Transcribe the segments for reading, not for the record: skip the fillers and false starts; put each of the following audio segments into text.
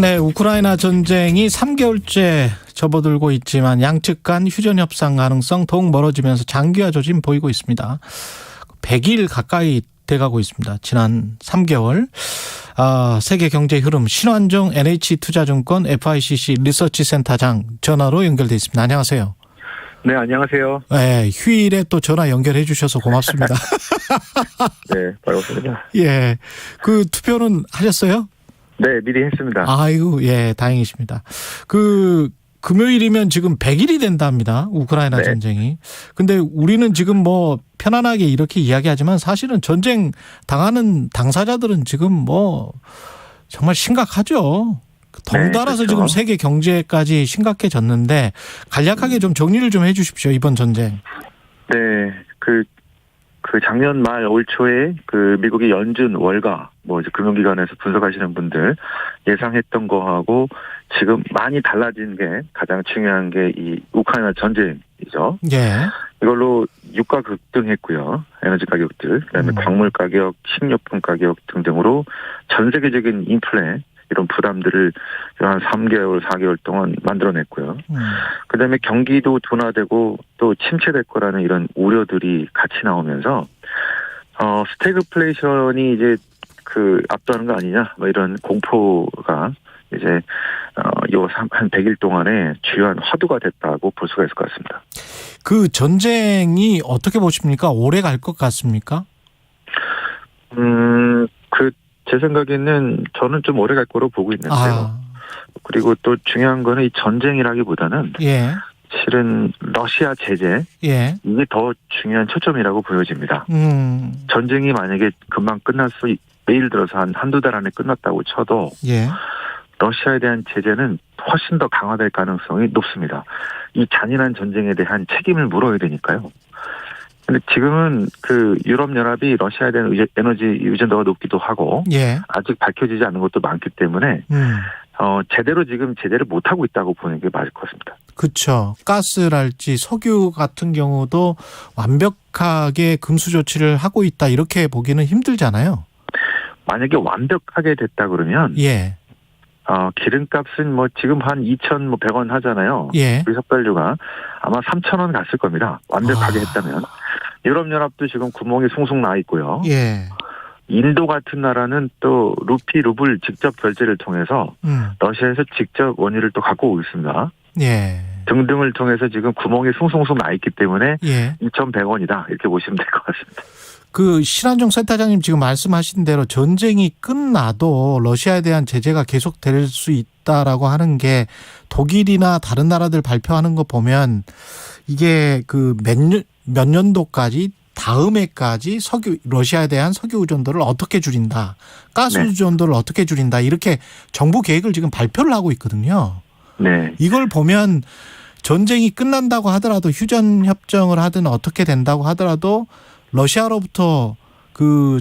네, 우크라이나 전쟁이 3개월째 접어들고 있지만 양측 간 휴전 협상 가능성 더욱 멀어지면서 장기화 조짐 보이고 있습니다. 100일 가까이 돼가고 있습니다. 지난 3개월. 세계 경제 흐름 신환종 NH투자증권 FICC 리서치센터장 전화로 연결돼 있습니다. 안녕하세요. 네, 안녕하세요. 네, 휴일에 또 전화 연결해 주셔서 고맙습니다. 네, 반갑습니다. 예, 그 투표는 하셨어요? 네, 미리 했습니다. 아이고, 예, 다행이십니다. 금요일이면 지금 100일이 된답니다. 우크라이나 네. 전쟁이. 근데 우리는 지금 뭐 편안하게 이렇게 이야기하지만 사실은 전쟁 당하는 당사자들은 지금 뭐 정말 심각하죠. 덩달아서 그렇죠. 지금 세계 경제까지 심각해졌는데 간략하게 좀 정리를 좀 해 주십시오. 이번 전쟁. 네, 그 작년 말 올 초에 미국이 연준 월가 이제 금융기관에서 분석하시는 분들 예상했던 거하고 지금 많이 달라진 게 가장 중요한 게 이 우크라이나 전쟁이죠. 예. 이걸로 유가 급등했고요. 에너지 가격들, 그다음에 광물 가격, 식료품 가격 등등으로 전 세계적인 인플레 이런 부담들을 한 3개월, 4개월 동안 만들어냈고요. 그다음에 경기도 둔화되고 또 침체될 거라는 이런 우려들이 같이 나오면서 스태그플레이션이 이제 압도하는 거 아니냐, 이런 공포가 이제 한 100일 동안에 주요한 화두가 됐다고 볼 수가 있을 것 같습니다. 그 전쟁이 어떻게 보십니까? 오래 갈 것 같습니까? 제 생각에는 저는 좀 오래 갈 거로 보고 있는데요. 그리고 또 중요한 거는 이 전쟁이라기보다는 예. 실은 러시아 제재 예. 이게 더 중요한 초점이라고 보여집니다. 전쟁이 만약에 금방 예를 들어서 한두 달 안에 끝났다고 쳐도 예. 러시아에 대한 제재는 훨씬 더 강화될 가능성이 높습니다. 이 잔인한 전쟁에 대한 책임을 물어야 되니까요. 근데 지금은 유럽연합이 러시아에 대한 에너지 의존도가 높기도 하고 예. 아직 밝혀지지 않은 것도 많기 때문에 제대로 지금 제재를 못하고 있다고 보는 게 맞을 것 같습니다. 그렇죠. 가스랄지 석유 같은 경우도 완벽하게 금수 조치를 하고 있다 이렇게 보기는 힘들잖아요. 만약에 완벽하게 됐다 그러면 예. 기름값은 지금 한 2,100원 하잖아요. 예. 우리 섭달류가 아마 3,000원 갔을 겁니다. 완벽하게 했다면. 유럽연합도 지금 구멍이 숭숭 나 있고요. 예. 인도 같은 나라는 또 루블 직접 결제를 통해서 러시아에서 직접 원유를 또 갖고 오고 있습니다. 예. 등등을 통해서 지금 구멍이 숭숭숭 나 있기 때문에 예. 2,100원이다 이렇게 보시면 될 것 같습니다. 신환종 센터장님 지금 말씀하신 대로 전쟁이 끝나도 러시아에 대한 제재가 계속될 수 있다라고 하는 게 독일이나 다른 나라들 발표하는 거 보면 이게 몇 년도까지 다음 해까지 러시아에 대한 석유 의존도를 어떻게 줄인다, 가스 의존도를 어떻게 줄인다 이렇게 정부 계획을 지금 발표를 하고 있거든요. 네. 이걸 보면 전쟁이 끝난다고 하더라도 휴전 협정을 하든 어떻게 된다고 하더라도 러시아로부터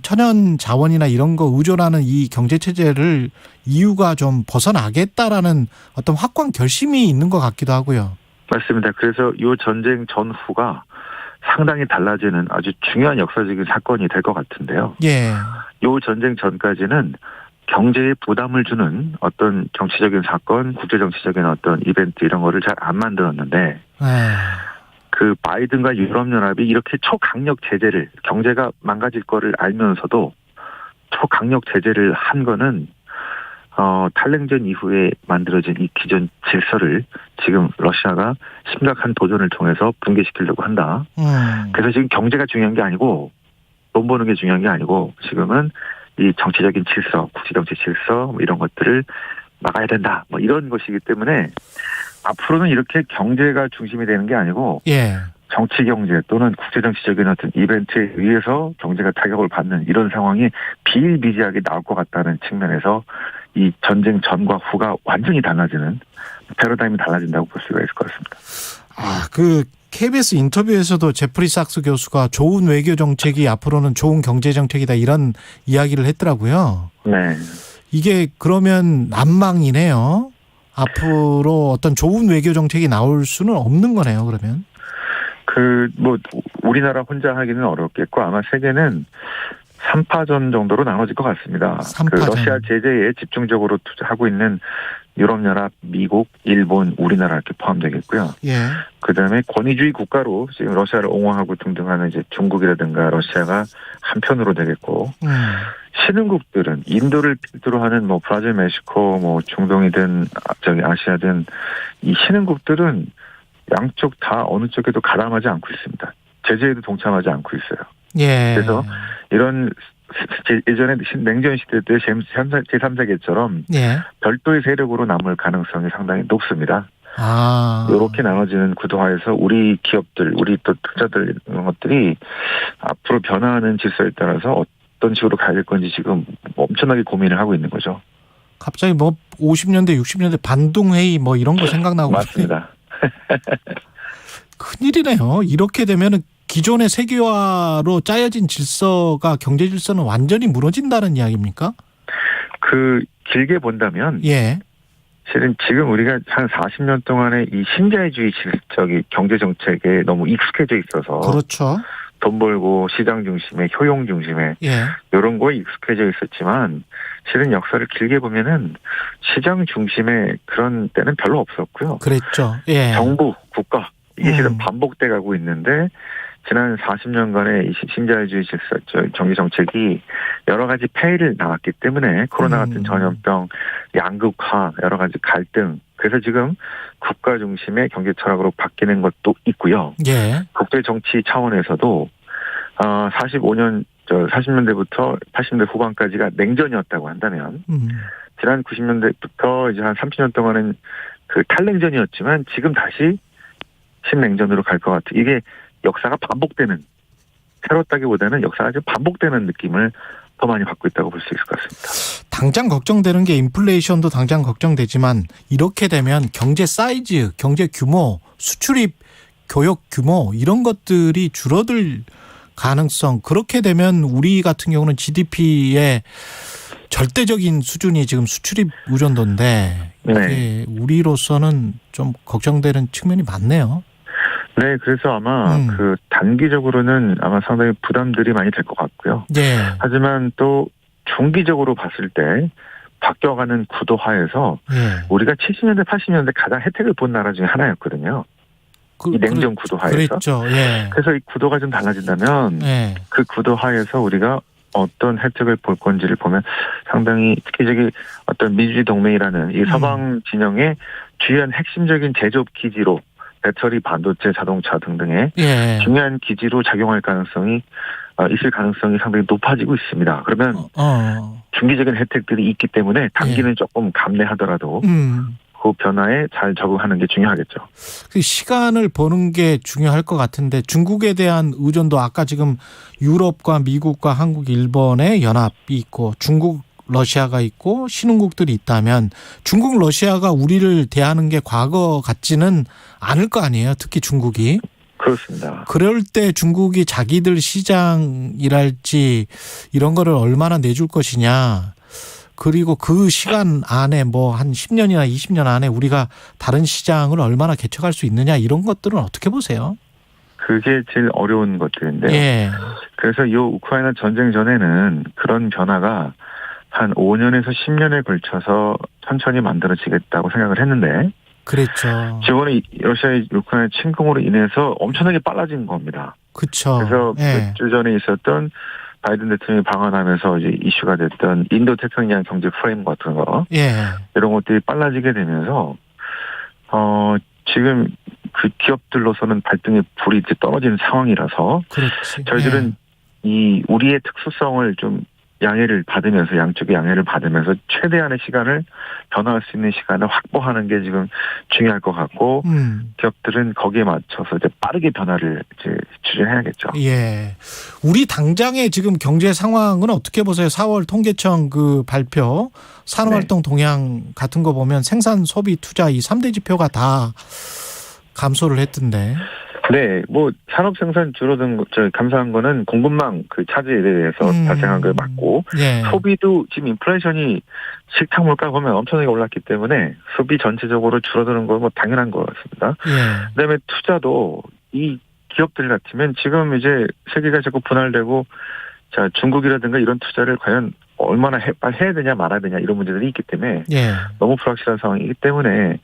천연 자원이나 이런 거 의존하는 이 경제 체제를 EU가 좀 벗어나겠다라는 어떤 확고한 결심이 있는 것 같기도 하고요. 맞습니다. 그래서 이 전쟁 전후가 상당히 달라지는 아주 중요한 역사적인 사건이 될 것 같은데요. 예. 이 전쟁 전까지는 경제에 부담을 주는 어떤 정치적인 사건, 국제정치적인 어떤 이벤트 이런 거를 잘 안 만들었는데 바이든과 유럽연합이 이렇게 초강력 제재를 경제가 망가질 거를 알면서도 초강력 제재를 한 거는 탈냉전 이후에 만들어진 이 기존 질서를 지금 러시아가 심각한 도전을 통해서 붕괴시키려고 한다. 그래서 지금 경제가 중요한 게 아니고 돈 버는 게 중요한 게 아니고 지금은 이 정치적인 질서, 국제정치 질서 이런 것들을 막아야 된다. 이런 것이기 때문에 앞으로는 이렇게 경제가 중심이 되는 게 아니고 정치 경제 또는 국제정치적인 어떤 이벤트에 의해서 경제가 타격을 받는 이런 상황이 비일비재하게 나올 것 같다는 측면에서 이 전쟁 전과 후가 완전히 달라지는 패러다임이 달라진다고 볼 수가 있을 것 같습니다. KBS 인터뷰에서도 제프리 sak스 교수가 좋은 외교 정책이 앞으로는 좋은 경제 정책이다 이런 이야기를 했더라고요. 네. 이게 그러면 난망이네요. 앞으로 어떤 좋은 외교 정책이 나올 수는 없는 거네요, 그러면. 우리나라 혼자 하기는 어렵겠고 아마 세계는 3파전 정도로 나눠질 것 같습니다. 3파전. 그 러시아 제재에 집중적으로 투자하고 있는 유럽연합, 미국, 일본, 우리나라 이렇게 포함되겠고요. 예. 그다음에 권위주의 국가로 지금 러시아를 옹호하고 등등하는 이제 중국이라든가 러시아가 한편으로 되겠고, 신흥국들은 인도를 필두로 하는 뭐 브라질, 멕시코, 뭐 중동이든 저기 아시아든 이 신흥국들은 양쪽 다 어느 쪽에도 가담하지 않고 있습니다. 제재에도 동참하지 않고 있어요. 예. 그래서 이런 예전에 냉전 시대 때 제3세계처럼 예. 별도의 세력으로 남을 가능성이 상당히 높습니다. 아. 이렇게 나눠지는 구도화에서 우리 기업들, 우리 또 투자들 이런 것들이 앞으로 변화하는 질서에 따라서 어떤 식으로 가야 될 건지 지금 엄청나게 고민을 하고 있는 거죠. 갑자기 뭐 50년대, 60년대 반동회의 뭐 이런 거 생각나고. 맞습니다. 큰일이네요. 이렇게 되면은 기존의 세계화로 짜여진 질서가 경제 질서는 완전히 무너진다는 이야기입니까? 그 길게 본다면 예. 실은 지금 우리가 한 40년 동안의 이 신자유주의 저기 경제 정책에 너무 익숙해져 있어서 그렇죠. 돈 벌고 시장 중심에 효용 중심에 예. 이런 거에 익숙해져 있었지만 실은 역사를 길게 보면은 시장 중심의 그런 때는 별로 없었고요. 그랬죠. 예. 정부, 국가 이게 실은 반복돼 가고 있는데 지난 40년간의 이 신자유주의 경제 정책이 여러 가지 폐해를 낳았기 때문에 코로나 같은 전염병, 양극화, 여러 가지 갈등. 그래서 지금 국가 중심의 경제 철학으로 바뀌는 것도 있고요. 예. 국제 정치 차원에서도 40년대부터 80년대 후반까지가 냉전이었다고 한다면 지난 90년대부터 이제 한 30년 동안은 그 탈냉전이었지만 지금 다시 신냉전으로 갈 것 같아요. 이게 역사가 반복되는, 새롭다기보다는 역사가 지금 반복되는 느낌을 더 많이 받고 있다고 볼 수 있을 것 같습니다. 당장 걱정되는 게 인플레이션도 당장 걱정되지만 이렇게 되면 경제 사이즈, 경제 규모, 수출입, 교역 규모 이런 것들이 줄어들 가능성, 그렇게 되면 우리 같은 경우는 GDP의 절대적인 수준이 지금 수출입 의존도인데 이게 우리로서는 좀 걱정되는 측면이 많네요. 네, 그래서 아마 그 단기적으로는 아마 상당히 부담들이 많이 될 것 같고요. 예. 하지만 또 중기적으로 봤을 때 바뀌어가는 구도화에서 우리가 70년대, 80년대 가장 혜택을 본 나라 중에 하나였거든요. 이 냉전 구도화에서. 그랬죠. 예. 그래서 이 구도가 좀 달라진다면 그 구도화에서 우리가 어떤 혜택을 볼 건지를 보면 상당히 특히 저기 어떤 민주주의 동맹이라는 이 서방 진영의 주요한 핵심적인 제조업 기지로 배터리, 반도체, 자동차 등등의 중요한 기지로 작용할 가능성이 있을 가능성이 상당히 높아지고 있습니다. 그러면 중기적인 혜택들이 있기 때문에 단기는 조금 감내하더라도 그 변화에 잘 적응하는 게 중요하겠죠. 그 시간을 보는 게 중요할 것 같은데 중국에 대한 의존도 아까 지금 유럽과 미국과 한국, 일본의 연합이 있고 중국, 러시아가 있고 신흥국들이 있다면 중국, 러시아가 우리를 대하는 게 과거 같지는 않을 거 아니에요. 특히 중국이. 그렇습니다. 그럴 때 중국이 자기들 시장이랄지 이런 거를 얼마나 내줄 것이냐. 그리고 그 시간 안에 뭐 한 10년이나 20년 안에 우리가 다른 시장을 얼마나 개척할 수 있느냐 이런 것들은 어떻게 보세요? 그게 제일 어려운 것들인데요. 예. 그래서 이 우크라이나 전쟁 전에는 그런 변화가 한 5년에서 10년에 걸쳐서 천천히 만들어지겠다고 생각을 했는데 그랬죠. 이번에 러시아의 우크라이나 침공으로 인해서 엄청나게 빨라진 겁니다. 그렇죠. 그래서 몇 주 전에 있었던 바이든 대통령이 방한하면서 이제 이슈가 됐던 인도 태평양 경제 프레임 같은 거 이런 것들이 빨라지게 되면서 지금 그 기업들로서는 발등에 불이 이제 떨어지는 상황이라서 그렇지. 저희들은 이 우리의 특수성을 좀 양해를 받으면서 양쪽의 양해를 받으면서 최대한의 시간을 변화할 수 있는 시간을 확보하는 게 지금 중요할 것 같고 기업들은 거기에 맞춰서 이제 빠르게 변화를 이제 추진해야겠죠. 예. 우리 당장의 지금 경제 상황은 어떻게 보세요? 4월 통계청 그 발표 산업활동 동향 같은 거 보면 생산, 소비, 투자 이 3대 지표가 다 감소를 했던데. 네, 뭐 산업 생산 줄어든 감소한 거는 공급망 그 차질에 대해서 발생한 걸 맞고 소비도 지금 인플레이션이 식탁 물가 보면 엄청나게 올랐기 때문에 소비 전체적으로 줄어드는 건 뭐 당연한 것 같습니다. 그다음에 투자도 이 기업들 같으면 지금 이제 세계가 자꾸 분할되고 자, 중국이라든가 이런 투자를 과연 얼마나 해야 되냐 말아야 되냐 이런 문제들이 있기 때문에 예. 너무 불확실한 상황이기 때문에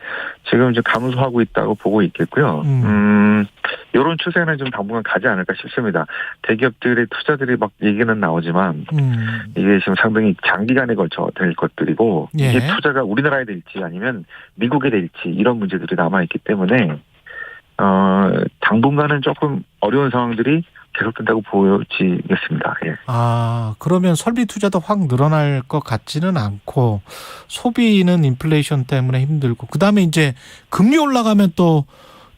지금 좀 감소하고 있다고 보고 있겠고요. 이런 추세는 좀 당분간 가지 않을까 싶습니다. 대기업들의 투자들이 막 얘기는 나오지만 이게 지금 상당히 장기간에 걸쳐 될 것들이고 예. 이게 투자가 우리나라에 될지 아니면 미국에 될지 이런 문제들이 남아있기 때문에 당분간은 조금 어려운 상황들이 계속된다고 보여지겠습니다. 예. 아, 그러면 설비 투자도 확 늘어날 것 같지는 않고 소비는 인플레이션 때문에 힘들고 그다음에 이제 금리 올라가면 또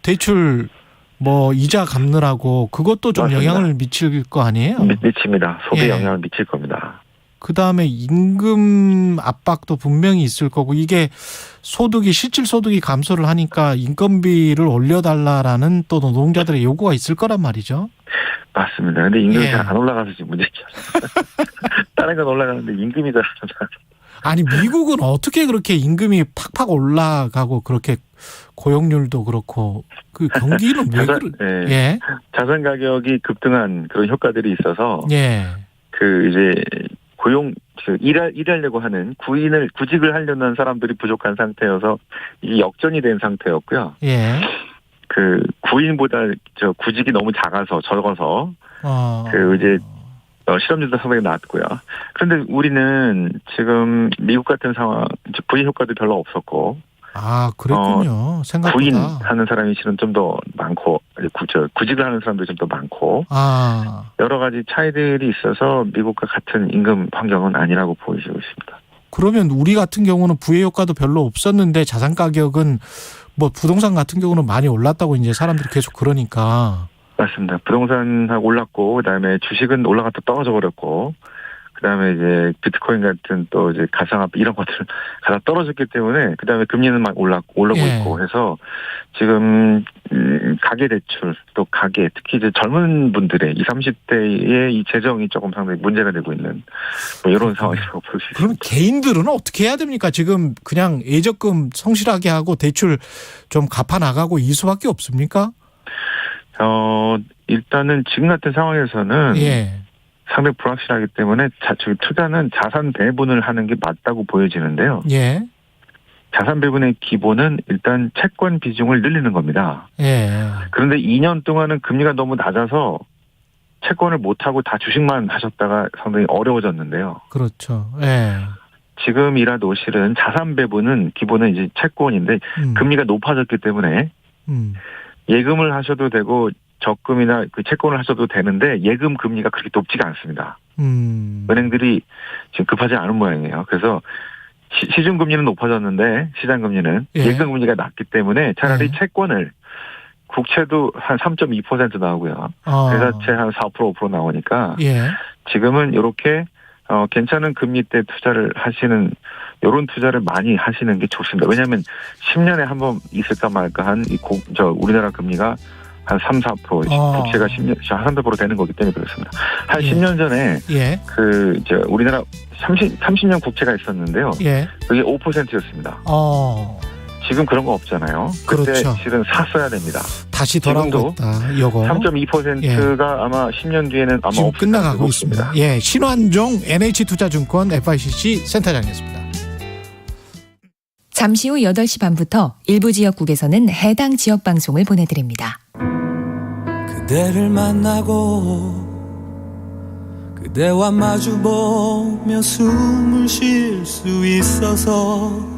대출 뭐 이자 갚느라고 그것도 좀 맞습니다. 영향을 미칠 거 아니에요? 미칩니다. 소비에 예. 영향을 미칠 겁니다. 그다음에 임금 압박도 분명히 있을 거고 이게 소득이 실질 소득이 감소를 하니까 인건비를 올려달라라는 또 노동자들의 요구가 있을 거란 말이죠. 맞습니다. 근데 임금이 예. 잘 안 올라가서 지금 문제죠. 다른 건 올라가는데 임금이 잘 아니 미국은 어떻게 그렇게 임금이 팍팍 올라가고 그렇게 고용률도 그렇고 그 경기는 왜 그래? 예. 예. 자산 가격이 급등한 그런 효과들이 있어서 예. 그 이제 일하려고 하는 구직을 하려는 사람들이 부족한 상태여서 이 역전이 된 상태였고요. 예. 그 구인보다 구직이 너무 적어서 그 이제 실업률도 상당히 낮고요. 그런데 우리는 지금 미국 같은 상황 이제 구인 효과도 별로 없었고. 아, 그랬군요. 생각보다. 구인하는 사람이 실은 좀 더 많고 구직을 하는 사람들이 좀 더 많고 여러 가지 차이들이 있어서 미국과 같은 임금 환경은 아니라고 보이시고 있습니다. 그러면 우리 같은 경우는 부의 효과도 별로 없었는데 자산 가격은 뭐 부동산 같은 경우는 많이 올랐다고 이제 사람들이 계속 그러니까. 맞습니다. 부동산하고 올랐고 그다음에 주식은 올라갔다 떨어져 버렸고 그다음에 이제 비트코인 같은 또 이제 가상화폐 이런 것들 가다 떨어졌기 때문에 그다음에 금리는 막 오르고 예. 있고 해서 지금 가계 대출 또 가계 특히 이제 젊은 분들의 20, 30대의 이 재정이 조금 상당히 문제가 되고 있는 뭐 이런 상황이라고 볼 수 있습니다. 그럼 개인들은 어떻게 해야 됩니까? 지금 그냥 예적금 성실하게 하고 대출 좀 갚아 나가고 이 수밖에 없습니까? 일단은 지금 같은 상황에서는 예. 상당히 불확실하기 때문에 투자는 자산 배분을 하는 게 맞다고 보여지는데요. 예. 자산 배분의 기본은 일단 채권 비중을 늘리는 겁니다. 예. 그런데 2년 동안은 금리가 너무 낮아서 채권을 못하고 다 주식만 하셨다가 상당히 어려워졌는데요. 그렇죠. 예. 지금이라도 실은 자산 배분은 기본은 이제 채권인데 금리가 높아졌기 때문에 예금을 하셔도 되고 적금이나 그 채권을 하셔도 되는데 예금 금리가 그렇게 높지가 않습니다. 은행들이 지금 급하지 않은 모양이에요. 그래서 시중 금리는 높아졌는데 시장 금리는 예. 예금 금리가 낮기 때문에 차라리 예. 채권을 국채도 한 3.2% 나오고요. 회사채 한 4% 5% 나오니까 예. 지금은 이렇게 괜찮은 금리 때 투자를 하시는 이런 투자를 많이 하시는 게 좋습니다. 왜냐하면 10년에 한 번 있을까 말까 한 우리나라 금리가 한 3, 4% 국채가 10년, 한 3% 되는 거기 때문에 그렇습니다. 한 예. 10년 전에 예. 우리나라 30년 국채가 있었는데요. 예. 그게 5%였습니다. 지금 그런 거 없잖아요. 그때 그렇죠. 실은 샀어야 됩니다. 다시 돌아오고 있다. 이거 3.2%가 아마 10년 뒤에는 아마 지금 없을 끝나가고 있습니다. 예, 신환종 NH투자증권 FICC 센터장이었습니다. 잠시 후 8시 반부터 일부 지역국에서는 해당 지역 방송을 보내드립니다. 그대를 만나고 그대와 마주보며 숨을 쉴 수 있어서